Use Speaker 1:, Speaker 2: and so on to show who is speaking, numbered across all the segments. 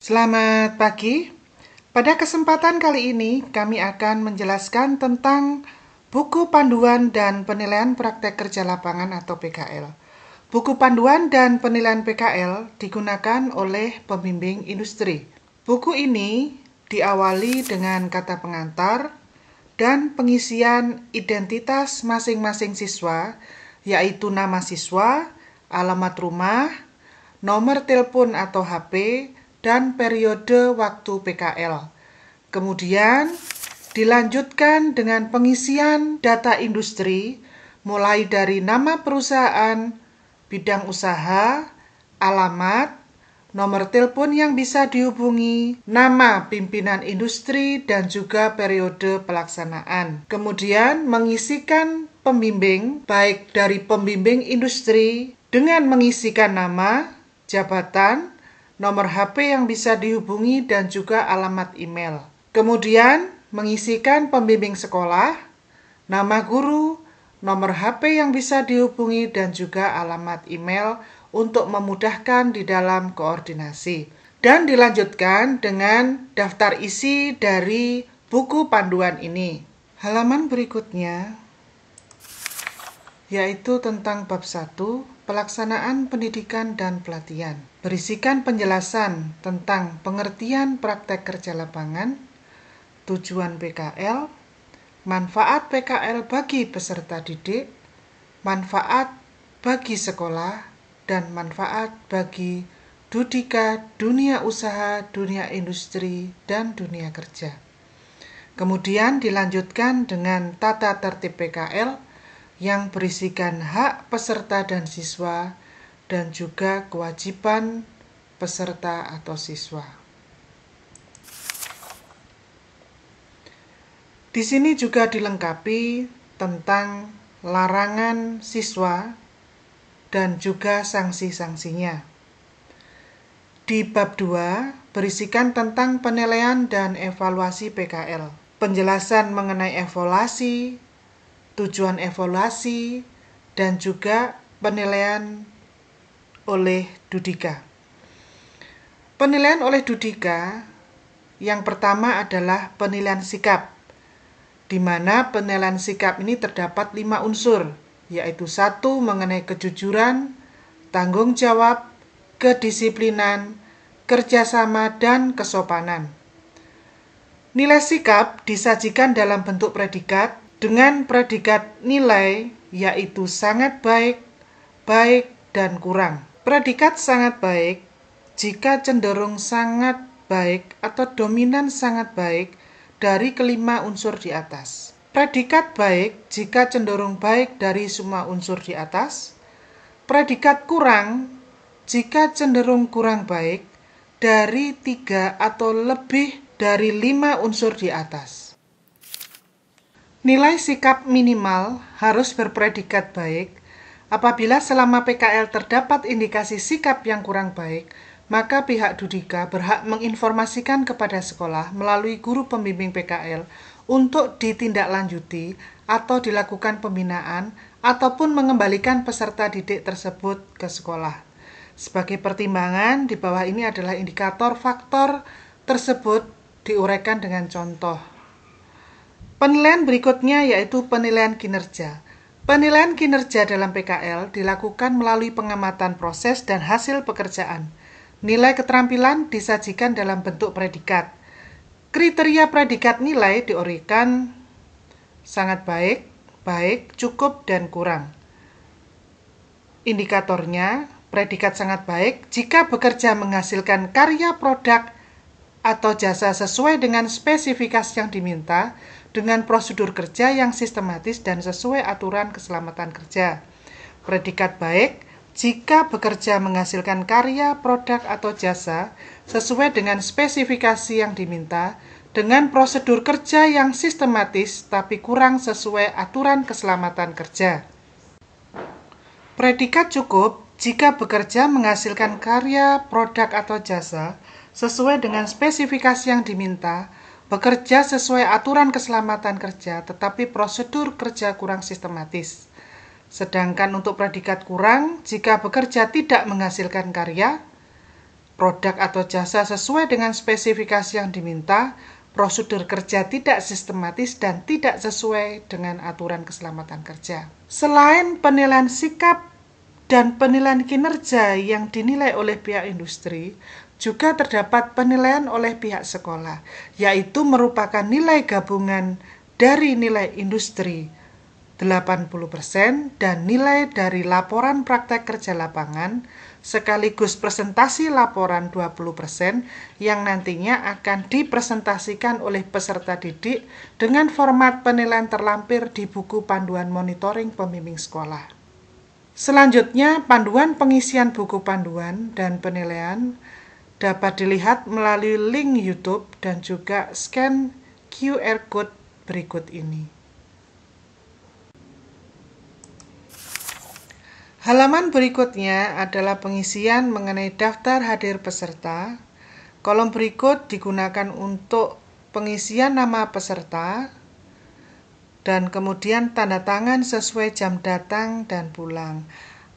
Speaker 1: Selamat pagi. Pada kesempatan kali ini, kami akan menjelaskan tentang buku panduan dan penilaian praktek kerja lapangan atau PKL. Buku panduan dan penilaian PKL digunakan oleh pembimbing industri. Buku ini diawali dengan kata pengantar dan pengisian identitas masing-masing siswa, yaitu nama siswa, alamat rumah, nomor telepon atau HP, dan periode waktu PKL. Kemudian dilanjutkan dengan pengisian data industri, mulai dari nama perusahaan, bidang usaha, alamat, nomor telepon yang bisa dihubungi, nama pimpinan industri, dan juga periode pelaksanaan. Kemudian mengisikan pembimbing, baik dari pembimbing industri, dengan mengisikan nama, jabatan, nomor HP yang bisa dihubungi, dan juga alamat email. Kemudian mengisikan pembimbing sekolah, nama guru, nomor HP yang bisa dihubungi, dan juga alamat email untuk memudahkan di dalam koordinasi. Dan dilanjutkan dengan daftar isi dari buku panduan ini. Halaman berikutnya yaitu tentang bab 1, pelaksanaan pendidikan dan pelatihan. Berisikan penjelasan tentang pengertian praktek kerja lapangan, tujuan PKL, manfaat PKL bagi peserta didik, manfaat bagi sekolah, dan manfaat bagi Dudika, dunia usaha, dunia industri, dan dunia kerja. Kemudian dilanjutkan dengan tata tertib PKL yang berisikan hak peserta dan siswa, dan juga kewajiban peserta atau siswa. Di sini juga dilengkapi tentang larangan siswa dan juga sanksi-sanksinya. Di bab 2 berisikan tentang penilaian dan evaluasi PKL. Penjelasan mengenai evaluasi, tujuan evaluasi, dan juga penilaian oleh Dudika. Penilaian oleh Dudika yang pertama adalah penilaian sikap, di mana penilaian sikap ini terdapat 5 unsur, yaitu 1 mengenai kejujuran, tanggung jawab, kedisiplinan, kerjasama, dan kesopanan. Nilai sikap disajikan dalam bentuk predikat dengan predikat nilai, yaitu sangat baik, baik, dan kurang. Predikat sangat baik jika cenderung sangat baik atau dominan sangat baik dari kelima unsur di atas. Predikat baik jika cenderung baik dari semua unsur di atas. Predikat kurang jika cenderung kurang baik dari 3 atau lebih dari 5 unsur di atas. Nilai sikap minimal harus berpredikat baik. Apabila selama PKL terdapat indikasi sikap yang kurang baik, maka pihak Dudika berhak menginformasikan kepada sekolah melalui guru pembimbing PKL untuk ditindaklanjuti atau dilakukan pembinaan ataupun mengembalikan peserta didik tersebut ke sekolah. Sebagai pertimbangan, di bawah ini adalah indikator faktor tersebut diuraikan dengan contoh. Penilaian berikutnya yaitu penilaian kinerja. Penilaian kinerja dalam PKL dilakukan melalui pengamatan proses dan hasil pekerjaan. Nilai keterampilan disajikan dalam bentuk predikat. Kriteria predikat nilai diuraikan sangat baik, baik, cukup, dan kurang. Indikatornya, predikat sangat baik jika bekerja menghasilkan karya produk atau jasa sesuai dengan spesifikasi yang diminta, dengan prosedur kerja yang sistematis dan sesuai aturan keselamatan kerja. Predikat baik jika bekerja menghasilkan karya, produk, atau jasa sesuai dengan spesifikasi yang diminta, dengan prosedur kerja yang sistematis tapi kurang sesuai aturan keselamatan kerja. Predikat cukup jika bekerja menghasilkan karya, produk, atau jasa sesuai dengan spesifikasi yang diminta, bekerja sesuai aturan keselamatan kerja, tetapi prosedur kerja kurang sistematis. Sedangkan untuk predikat kurang, jika bekerja tidak menghasilkan karya, produk atau jasa sesuai dengan spesifikasi yang diminta, prosedur kerja tidak sistematis dan tidak sesuai dengan aturan keselamatan kerja. Selain penilaian sikap dan penilaian kinerja yang dinilai oleh pihak industri, juga terdapat penilaian oleh pihak sekolah, yaitu merupakan nilai gabungan dari nilai industri 80% dan nilai dari laporan praktek kerja lapangan sekaligus presentasi laporan 20% yang nantinya akan dipresentasikan oleh peserta didik dengan format penilaian terlampir di buku panduan monitoring pembimbing sekolah. Selanjutnya, panduan pengisian buku panduan dan penilaian dapat dilihat melalui link YouTube dan juga scan QR Code berikut ini. Halaman berikutnya adalah pengisian mengenai daftar hadir peserta. Kolom berikut digunakan untuk pengisian nama peserta dan kemudian tanda tangan sesuai jam datang dan pulang.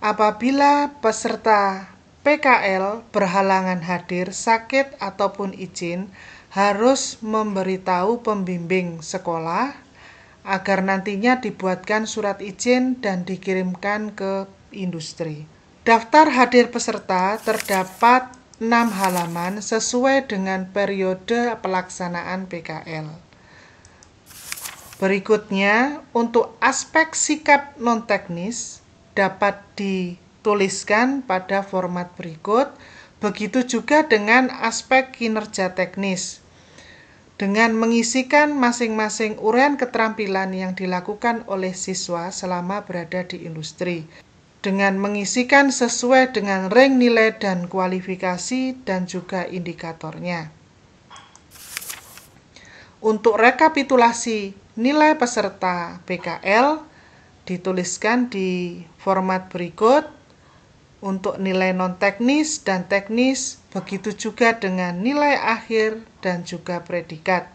Speaker 1: Apabila peserta PKL berhalangan hadir, sakit ataupun izin, harus memberitahu pembimbing sekolah agar nantinya dibuatkan surat izin dan dikirimkan ke industri. Daftar hadir peserta terdapat 6 halaman sesuai dengan periode pelaksanaan PKL. Berikutnya, untuk aspek sikap non-teknis dapat dituliskan pada format berikut. Begitu juga dengan aspek kinerja teknis, dengan mengisikan masing-masing uraian keterampilan yang dilakukan oleh siswa selama berada di industri, dengan mengisikan sesuai dengan rank nilai dan kualifikasi dan juga indikatornya. Untuk rekapitulasi nilai peserta PKL dituliskan di format berikut. Untuk nilai non-teknis dan teknis, begitu juga dengan nilai akhir dan juga predikat.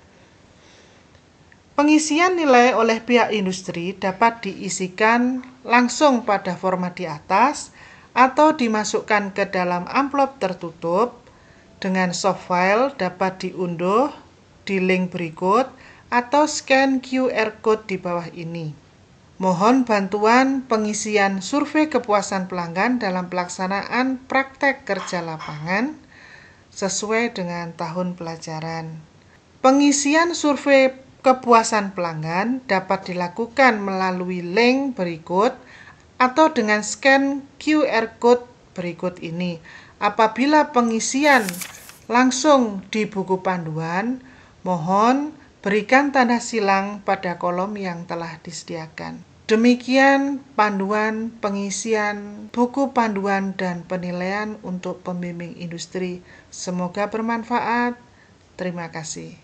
Speaker 1: Pengisian nilai oleh pihak industri dapat diisikan langsung pada format di atas atau dimasukkan ke dalam amplop tertutup. Dengan soft file dapat diunduh di link berikut atau scan QR Code di bawah ini. Mohon bantuan pengisian survei kepuasan pelanggan dalam pelaksanaan praktek kerja lapangan sesuai dengan tahun pelajaran. Pengisian survei kepuasan pelanggan dapat dilakukan melalui link berikut atau dengan scan QR Code berikut ini. Apabila pengisian langsung di buku panduan, mohon berikan tanda silang pada kolom yang telah disediakan. Demikian panduan pengisian buku panduan dan penilaian untuk pembimbing industri. Semoga bermanfaat. Terima kasih.